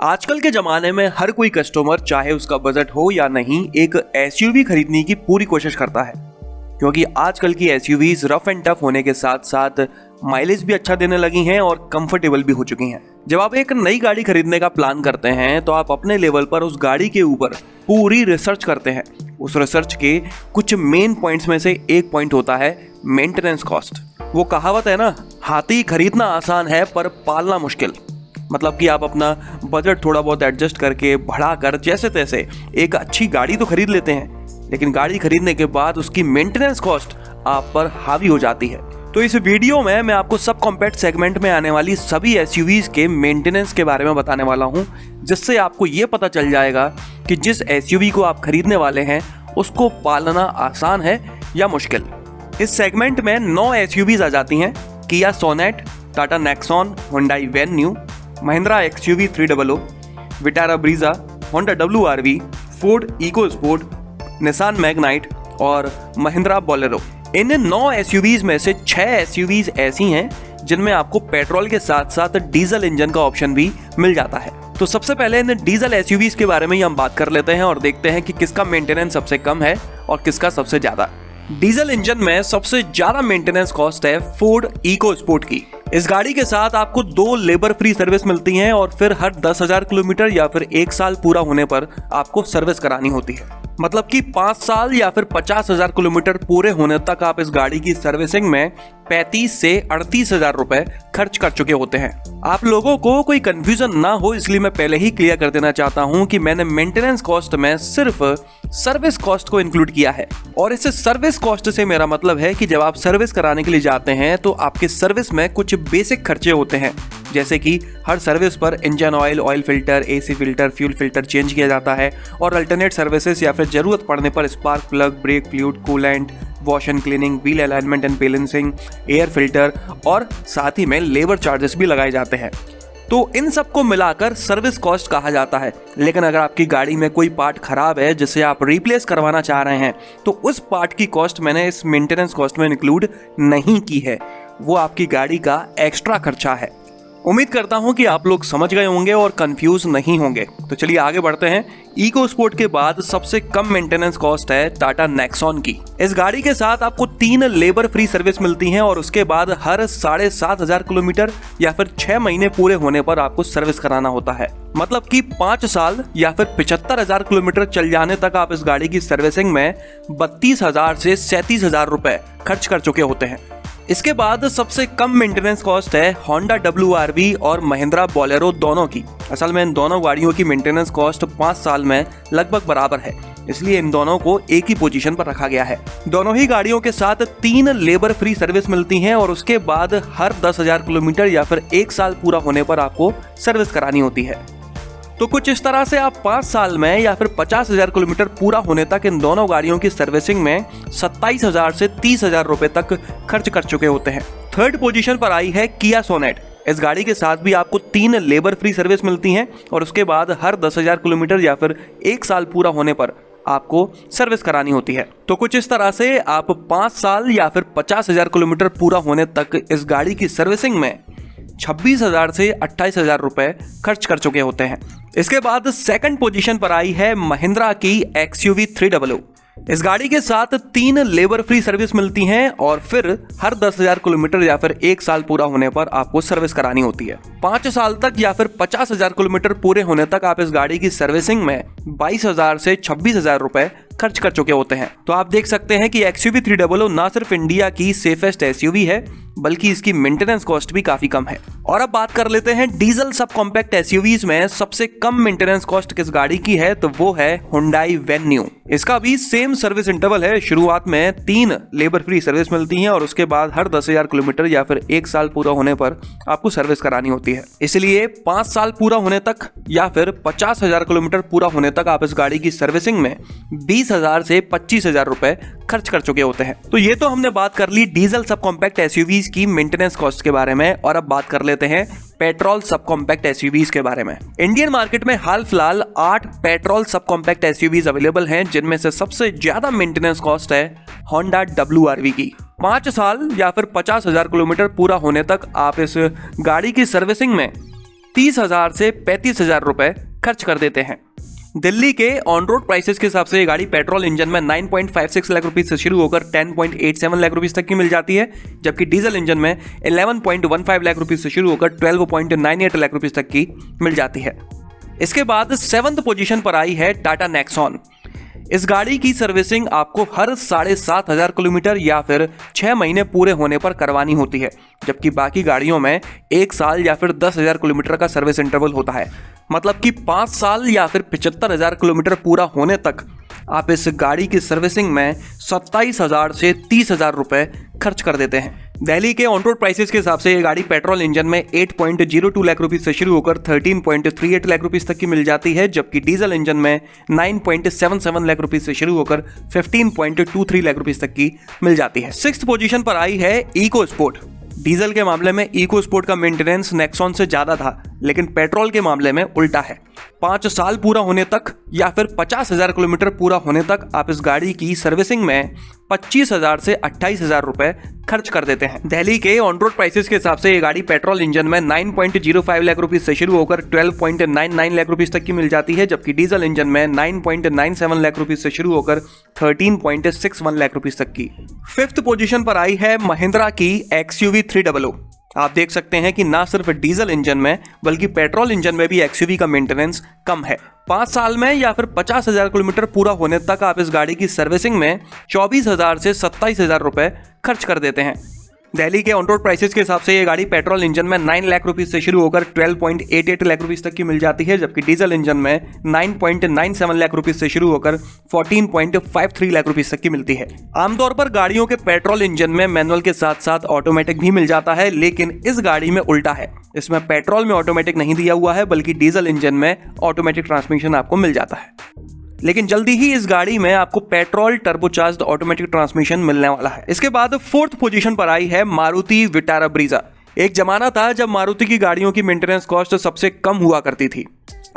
आजकल के ज़माने में हर कोई कस्टमर, चाहे उसका बजट हो या नहीं, एक एसयूवी खरीदने की पूरी कोशिश करता है, क्योंकि आजकल की एसयूवीज रफ एंड टफ होने के साथ साथ माइलेज भी अच्छा देने लगी हैं और कंफर्टेबल भी हो चुकी हैं। जब आप एक नई गाड़ी खरीदने का प्लान करते हैं तो आप अपने लेवल पर उस गाड़ी के ऊपर पूरी रिसर्च करते हैं। उस रिसर्च के कुछ मेन पॉइंट्स में से एक पॉइंट होता है मेंटेनेंस कॉस्ट। वो कहावत है ना, हाथी खरीदना आसान है पर पालना मुश्किल। मतलब कि आप अपना बजट थोड़ा बहुत एडजस्ट करके, बढ़ाकर, जैसे तैसे एक अच्छी गाड़ी तो खरीद लेते हैं, लेकिन गाड़ी खरीदने के बाद उसकी मेंटेनेंस कॉस्ट आप पर हावी हो जाती है। तो इस वीडियो में मैं आपको सब कॉम्पैक्ट सेगमेंट में आने वाली सभी एसयूवीज के मेंटेनेंस के बारे में बताने वाला हूं, जिससे आपको ये पता चल जाएगा कि जिस एसयूवी को आप खरीदने वाले हैं उसको पालना आसान है या मुश्किल। इस सेगमेंट में 9 एसयूवीज आ जाती हैं: Kia Sonet, Tata Nexon, Hyundai Venue, Mahindra XUV 300, Vitara Brezza, Honda WRV, Ford EcoSport, Nissan Magnite और महिंद्रा बोलेरो। इन 9 एसयूवीज में से 6 एसयूवीज ऐसी हैं जिनमें आपको पेट्रोल के साथ साथ डीजल इंजन का ऑप्शन भी मिल जाता है। तो सबसे पहले इन डीजल एसयूवीज के बारे में ही हम बात कर लेते हैं और देखते हैं कि किसका मेंटेनेंस सबसे कम है और किसका सबसे ज्यादा। डीजल इंजन में सबसे ज्यादा मेंटेनेंस कॉस्ट है फोर्ड इकोस्पोर्ट की। इस गाड़ी के साथ आपको 2 लेबर फ्री सर्विस मिलती हैं और फिर हर 10,000 किलोमीटर या फिर 1 साल पूरा होने पर आपको सर्विस करानी होती है। मतलब कि 5 साल या फिर 50,000 किलोमीटर पूरे होने तक आप इस गाड़ी की सर्विसिंग में 35 से 38,000 रुपए खर्च कर चुके होते हैं। आप लोगों को कोई कंफ्यूजन ना हो, इसलिए मैं पहले ही क्लियर कर देना चाहता हूं कि मैंने मेंटेनेंस कॉस्ट में सिर्फ सर्विस कॉस्ट को इंक्लूड किया है। और इस सर्विस कॉस्ट से मेरा मतलब है कि जब आप सर्विस कराने के लिए जाते हैं तो आपके सर्विस में कुछ बेसिक खर्चे होते हैं, जैसे कि हर सर्विस पर engine oil, oil filter, AC filter, fuel filter change किया जाता है और अल्टरनेट सर्विसेज या फिर जरूरत पड़ने पर spark plug, brake fluid, coolant, wash and cleaning, wheel alignment and balancing, air filter और साथ ही में लेबर चार्जेस भी लगाए जाते हैं। तो इन सबको मिलाकर सर्विस कॉस्ट कहा जाता है। लेकिन अगर आपकी गाड़ी में कोई पार्ट खराब है जिसे आप रिप्लेस करवाना चाह रहे हैं तो उस पार्ट की कॉस्ट मैंने इस मेंटेनेंस कॉस्ट में इंक्लूड नहीं की है। वो आपकी गाड़ी का एक्स्ट्रा खर्चा है। उम्मीद करता हूं कि आप लोग समझ गए होंगे और कंफ्यूज नहीं होंगे। तो चलिए आगे बढ़ते हैं। इकोस्पोर्ट के बाद सबसे कम मेंटेनेंस कॉस्ट है टाटा नेक्सॉन की। इस गाड़ी के साथ आपको 3 लेबर फ्री सर्विस मिलती हैं और उसके बाद हर 7,500 किलोमीटर या फिर 6 महीने पूरे होने पर आपको सर्विस कराना होता है। मतलब कि 5 साल या फिर 75,000 किलोमीटर चल जाने तक आप इस गाड़ी की सर्विसिंग में 32,000 से 37,000 रुपए खर्च कर चुके होते हैं। इसके बाद सबसे कम मेंटेनेंस कॉस्ट है होंडा WRV और महिंद्रा बोलेरो दोनों की। असल में इन दोनों गाड़ियों की मेंटेनेंस कॉस्ट 5 साल में लगभग बराबर है, इसलिए इन दोनों को एक ही पोजीशन पर रखा गया है। दोनों ही गाड़ियों के साथ 3 लेबर फ्री सर्विस मिलती हैं और उसके बाद हर 10,000 किलोमीटर या फिर 1 साल पूरा होने पर आपको सर्विस करानी होती है। तो कुछ इस तरह से आप 5 साल में या फिर 50,000 किलोमीटर पूरा होने तक इन दोनों गाड़ियों की सर्विसिंग में 27,000 से 30,000 रुपए तक खर्च कर चुके होते हैं। थर्ड पोजीशन पर आई है किया सोनेट। इस गाड़ी के साथ भी आपको 3 लेबर फ्री सर्विस मिलती हैं और उसके बाद हर 10,000 किलोमीटर या फिर 1 साल पूरा होने पर आपको सर्विस करानी होती है। तो कुछ इस तरह से आप 5 साल या फिर 50,000 किलोमीटर पूरा होने तक इस गाड़ी की सर्विसिंग में 26,000 से 28,000 रुपए खर्च कर चुके होते हैं। इसके बाद सेकंड पोजीशन पर आई है महिंद्रा की एक्सयूवी 300। इस गाड़ी के साथ 3 लेबर फ्री सर्विस मिलती हैं और फिर हर 10,000 किलोमीटर या फिर 1 साल पूरा होने पर आपको सर्विस करानी होती है। 5 साल तक या फिर 50,000 किलोमीटर पूरे होने तक आप इस गाड़ी की सर्विसिंग में 22,000 से 26,000 रुपए खर्च कर चुके होते हैं। तो आप देख सकते हैं कि एक्सयूवी 300 ना सिर्फ इंडिया की सेफेस्ट एसयूवी है, बल्कि इसकी मेंटेनेंस कॉस्ट भी काफी कम है। और अब बात कर लेते हैं डीजल सब कॉम्पैक्ट एसयूवीज में सबसे कम मेंटेनेंस कॉस्ट किस गाड़ी की है, तो वो है हुंडई वेन्यू। इसका भी सेम सर्विस इंटरवल है। शुरुआत में 3 लेबर फ्री सर्विस मिलती हैं और उसके बाद हर 10,000 किलोमीटर या फिर 1 साल पूरा होने पर आपको सर्विस करानी होती है। इसलिए 5 साल पूरा होने तक या फिर 50,000 किलोमीटर पूरा होने तक आप इस गाड़ी की सर्विसिंग में 20,000 से 25,000 रुपए खर्च कर चुके होते हैं। तो ये तो हमने बात कर ली डीजल सब कॉम्पैक्ट एसयूवीज की मेंटेनेंस कॉस्ट के बारे में, और अब बात कर लेते हैं पेट्रोल सब कॉम्पैक्ट एसयूवीज के बारे में। इंडियन मार्केट में हाल फिलहाल 8 petrol sub compact SUVs available हैं, जिनमें से सबसे ज्यादा मेंटेनेंस कॉस्ट है होंडा WRV की। 5 साल या फिर 50,000 किलोमीटर पूरा होने तक आप इस गाड़ी की सर्विसिंग में 30,000 से 35,000 रुपए खर्च कर देते हैं। दिल्ली के ऑन रोड प्राइसेस के हिसाब से ये गाड़ी पेट्रोल इंजन में 9.56 लाख रुपीस से शुरू होकर 10.87 लाख रुपीस तक की मिल जाती है, जबकि डीजल इंजन में 11.15 लाख रुपीस से शुरू होकर 12.98 लाख रुपीस तक की मिल जाती है। इसके बाद 7th पोजीशन पर आई है टाटा नेक्सॉन। इस गाड़ी की सर्विसिंग आपको हर 7,500 किलोमीटर या फिर 6 महीने पूरे होने पर करवानी होती है, जबकि बाकी गाड़ियों में 1 साल या फिर 10,000 किलोमीटर का सर्विस इंटरवल होता है। मतलब कि 5 साल या फिर 75,000 किलोमीटर पूरा होने तक आप इस गाड़ी की सर्विसिंग में 27,000 से 30,000 रुपए खर्च कर देते हैं। दिल्ली के ऑन रोड प्राइसेस के हिसाब से ये गाड़ी पेट्रोल इंजन में 8.02 लाख रुपीस से शुरू होकर 13.38 लाख रुपीस तक की मिल जाती है, जबकि डीजल इंजन में 9.77 लाख रुपीस से शुरू होकर 15.23 लाख रुपीस तक की मिल जाती है। 6th पोजीशन पर आई है इको स्पोर्ट। डीजल के मामले में इको स्पोर्ट का मेंटेनेंस नेक्सॉन से ज्यादा था, लेकिन पेट्रोल के मामले में उल्टा है। 5 साल पूरा होने तक या फिर 50,000 किलोमीटर पूरा होने तक आप इस गाड़ी की सर्विसिंग में 25,000 से 28,000 रुपए खर्च कर देते हैं। दिल्ली के ऑन रोड प्राइसेस के हिसाब से ये गाड़ी पेट्रोल इंजन में 9.05 लाख रुपीस से शुरू होकर 12.99 लाख रुपीस तक की मिल जाती है, जबकि डीजल इंजन में 9.97 लाख रुपीस से शुरू होकर 13.61 लाख रुपीस तक की। 5th पोजीशन पर आई है महिंद्रा की XUV 300। आप देख सकते हैं कि ना सिर्फ डीजल इंजन में बल्कि पेट्रोल इंजन में भी XUV का मेंटेनेंस कम है। 5 साल में या फिर 50,000 किलोमीटर पूरा होने तक आप इस गाड़ी की सर्विसिंग में 24,000 से 27,000 रुपए खर्च कर देते हैं। दिल्ली के ऑन रोड प्राइसेस के हिसाब से ये गाड़ी पेट्रोल इंजन में 9 लाख रुपीस से शुरू होकर 12.88 लाख रुपीस तक की मिल जाती है, जबकि डीजल इंजन में 9.97 लाख रुपीस से शुरू होकर 14.53 लाख रुपीस तक की मिलती है। आमतौर पर गाड़ियों के पेट्रोल इंजन में मैनुअल के साथ साथ ऑटोमेटिक भी मिल जाता है, लेकिन इस गाड़ी में उल्टा है। इसमें पेट्रोल में ऑटोमेटिक नहीं दिया हुआ है, बल्कि डीजल इंजन में ऑटोमेटिक ट्रांसमिशन आपको मिल जाता है। लेकिन जल्दी ही इस गाड़ी में आपको पेट्रोल टर्बोचार्ज्ड ऑटोमेटिक ट्रांसमिशन मिलने वाला है। इसके बाद 4th पोजीशन पर आई है मारुति विटारा ब्रीजा। एक जमाना था जब मारुति की गाड़ियों की मेंटेनेंस कॉस्ट सबसे कम हुआ करती थी।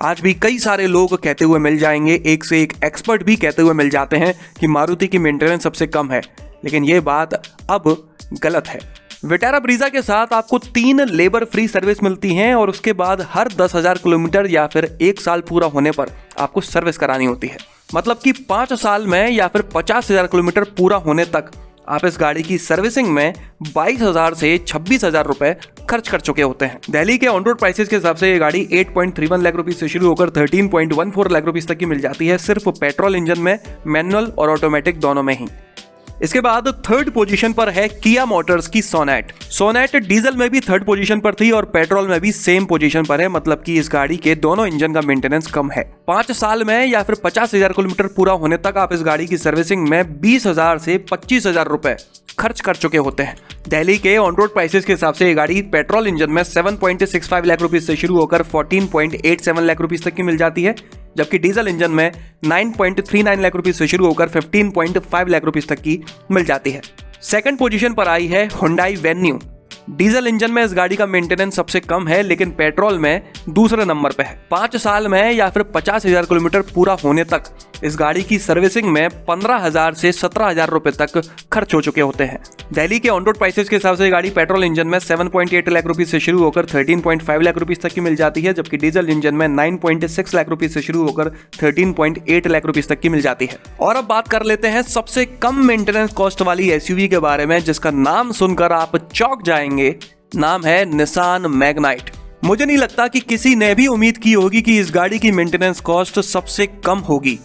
आज भी कई सारे लोग कहते हुए मिल जाएंगे, एक से एक एक्सपर्ट भी कहते हुए मिल जाते हैं कि मारुति की मेंटेनेंस सबसे कम है, लेकिन ये बात अब गलत है। विटारा ब्रीजा के साथ आपको 3 लेबर फ्री सर्विस मिलती हैं और उसके बाद हर 10,000 किलोमीटर या फिर 1 साल पूरा होने पर आपको सर्विस करानी होती है। मतलब कि 5 साल में या फिर 50,000 किलोमीटर पूरा होने तक आप इस गाड़ी की सर्विसिंग में 22,000 से 26,000 रुपए खर्च कर चुके होते हैं। दिल्ली के ऑन रोड प्राइसेस के हिसाब से ये गाड़ी 8.31 लाख रुपीस से शुरू होकर 13.14 लाख रुपीस तक की मिल जाती है, सिर्फ पेट्रोल इंजन में, मैनुअल और ऑटोमेटिक दोनों में ही। इसके बाद 3rd पोजीशन पर है किया मोटर्स की सोनेट। सोनेट डीजल में भी 3rd पोजीशन पर थी और पेट्रोल में भी सेम पोजीशन पर है, मतलब कि इस गाड़ी के दोनों इंजन का मेंटेनेंस कम है। 5 साल में या फिर 50,000 किलोमीटर पूरा होने तक आप इस गाड़ी की सर्विसिंग में 20,000 से 25,000 रुपए खर्च कर चुके होते हैं। दिल्ली के ऑन रोड प्राइसेस के हिसाब से ये गाड़ी पेट्रोल इंजन में 7.65 लाख रुपीस से शुरू होकर 14.87 लाख रुपीस तक की मिल जाती है, जबकि डीजल इंजन में 9.39 लाख रुपीस से शुरू होकर 15.5 लाख रुपीस तक की मिल जाती है। 2nd पोजीशन पर आई है हुंडई वेन्यू। डीजल इंजन में इस गाड़ी का मेंटेनेंस सबसे कम है, लेकिन पेट्रोल में दूसरे नंबर पे है। 5 साल में या फिर 50,000 किलोमीटर पूरा होने तक इस गाड़ी की सर्विसिंग में 15,000 से 17,000 रुपए तक खर्च हो चुके होते हैं। दिल्ली के ऑन रोड प्राइसेस के हिसाब से गाड़ी पेट्रोल इंजन में 7.8 लाख रुपीस से शुरू होकर 13.5 लाख रुपीस तक की मिल जाती है, जबकि डीजल इंजन में 9.6 लाख रुपीस से शुरू होकर 13.8 लाख रुपीस तक की मिल जाती है। और अब बात कर लेते हैं सबसे कम मेंटेनेंस कॉस्ट वाली एसयूवी के बारे में, जिसका नाम सुनकर आप चौंक जाएंगे। नाम है निसान मैग्नाइट। मुझे नहीं लगता कि किसी ने भी उम्मीद की होगी कि इस गाड़ी की मेंटेनेंस कॉस्ट सबसे कम होगी।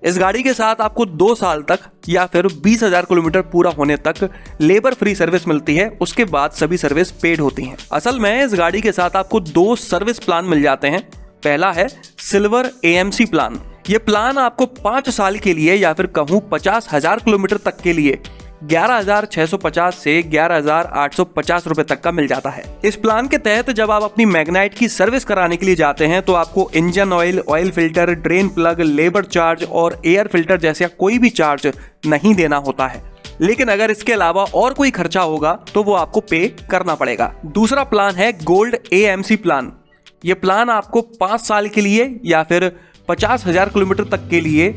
इस गाड़ी के साथ आपको 2 साल तक या फिर 20,000 किलोमीटर पूरा होने तक लेबर फ्री सर्विस मिलती है, उसके बाद सभी सर्विस पेड होती हैं। असल में इस गाड़ी के साथ आपको 2 सर्विस प्लान मिल जाते हैं। पहला है सिल्वर AMC प्लान। ये प्लान आपको 5 साल के लिए या फिर कहूँ 50,000 किलोमीटर तक के लिए 11,650 से 11,850 रुपए तक का मिल जाता है। इस प्लान के तहत जब आप अपनी मैग्नाइट की सर्विस कराने के लिए जाते हैं तो आपको engine oil, oil filter, drain plug, labour charge और एयर फिल्टर जैसा कोई भी चार्ज नहीं देना होता है। लेकिन अगर इसके अलावा और कोई खर्चा होगा तो वो आपको पे करना पड़ेगा। दूसरा प्लान है गोल्ड AMC प्लान। ये प्लान आपको 5 साल के लिए या फिर 50,000 किलोमीटर तक के लिए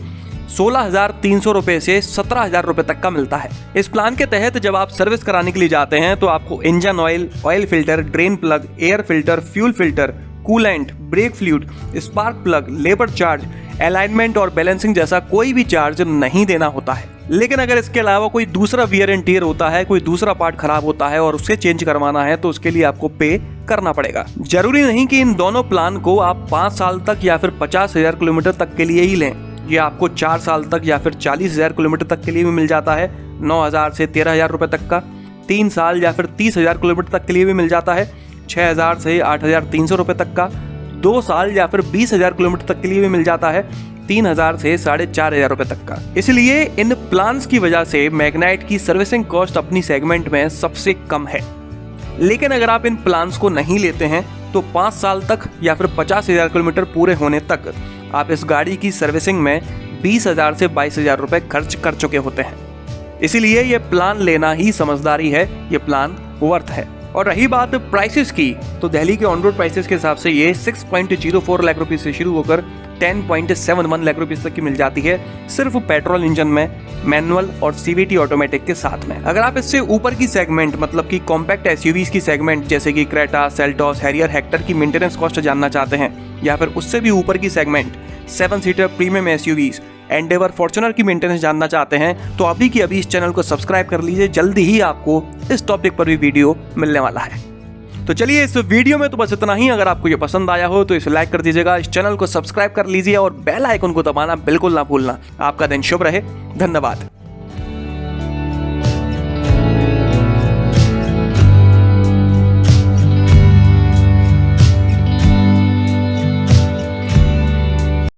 16,300 रुपए से 17,000 रुपए तक का मिलता है। इस प्लान के तहत जब आप सर्विस कराने के लिए जाते हैं तो आपको engine oil, oil filter, drain plug, air filter, fuel filter coolant, brake fluid, spark plug, labour charge, alignment और बैलेंसिंग जैसा कोई भी चार्ज नहीं देना होता है। लेकिन अगर इसके अलावा कोई दूसरा वियर एंड टियर होता है, कोई दूसरा पार्ट खराब होता है और उसे चेंज करवाना है तो उसके लिए आपको पे करना पड़ेगा। जरूरी नहीं कि इन दोनों प्लान को आप 5 साल तक या फिर 50,000 किलोमीटर तक के लिए ही लें। ये आपको 4 साल तक या फिर 40,000 किलोमीटर तक के लिए भी मिल जाता है, 9,000 से 13,000 रुपए तक का। 3 साल या फिर 30,000 किलोमीटर तक के लिए भी मिल जाता है, 6,000 से 8,300 रुपए तक का। 2 साल या फिर 20,000 किलोमीटर तक के लिए भी मिल जाता है, 3,000 से 4,500 रुपए तक का। इसलिए इन प्लान्स की वजह से मैग्नाइट की सर्विसिंग कॉस्ट अपनी सेगमेंट में सबसे कम है। लेकिन अगर आप इन प्लान्स को नहीं लेते हैं तो 5 साल तक या फिर 50,000 किलोमीटर पूरे होने तक आप इस गाड़ी की सर्विसिंग में 20,000 से 22,000 रुपए खर्च कर चुके होते हैं। इसीलिए ये प्लान लेना ही समझदारी है, ये प्लान वर्थ है। और रही बात प्राइसेस की, तो दिल्ली के ऑन रोड प्राइसेस के हिसाब से ये 6.04 लाख रुपए से शुरू होकर 10.71 लाख रुपए तक की मिल जाती है, सिर्फ पेट्रोल इंजन में, मैनुअल और सीवीटी ऑटोमेटिक के साथ में। अगर आप इससे ऊपर की सेगमेंट मतलब कि कॉम्पैक्ट एसयूवीज की सेगमेंट जैसे कि क्रेटा, सेल्टॉस, हैरियर, हेक्टर की मेंटेनेंस कॉस्ट जानना चाहते हैं, या फिर उससे भी ऊपर की segment 7 seater premium SUVs, Endeavour, Fortuner की मेंटेनेंस जानना चाहते हैं, तो अभी की अभी इस चैनल को सब्सक्राइब कर लीजिए। जल्दी ही आपको इस टॉपिक पर भी वीडियो मिलने वाला है। तो चलिए इस वीडियो में तो बस इतना ही। अगर आपको ये पसंद आया हो तो इसे लाइक कर दीजिएगा, इस चैनल को सब्सक्राइब कर लीजिए और बेल आइकन को दबाना बिल्कुल ना भूलना। आपका दिन शुभ रहे। धन्यवाद।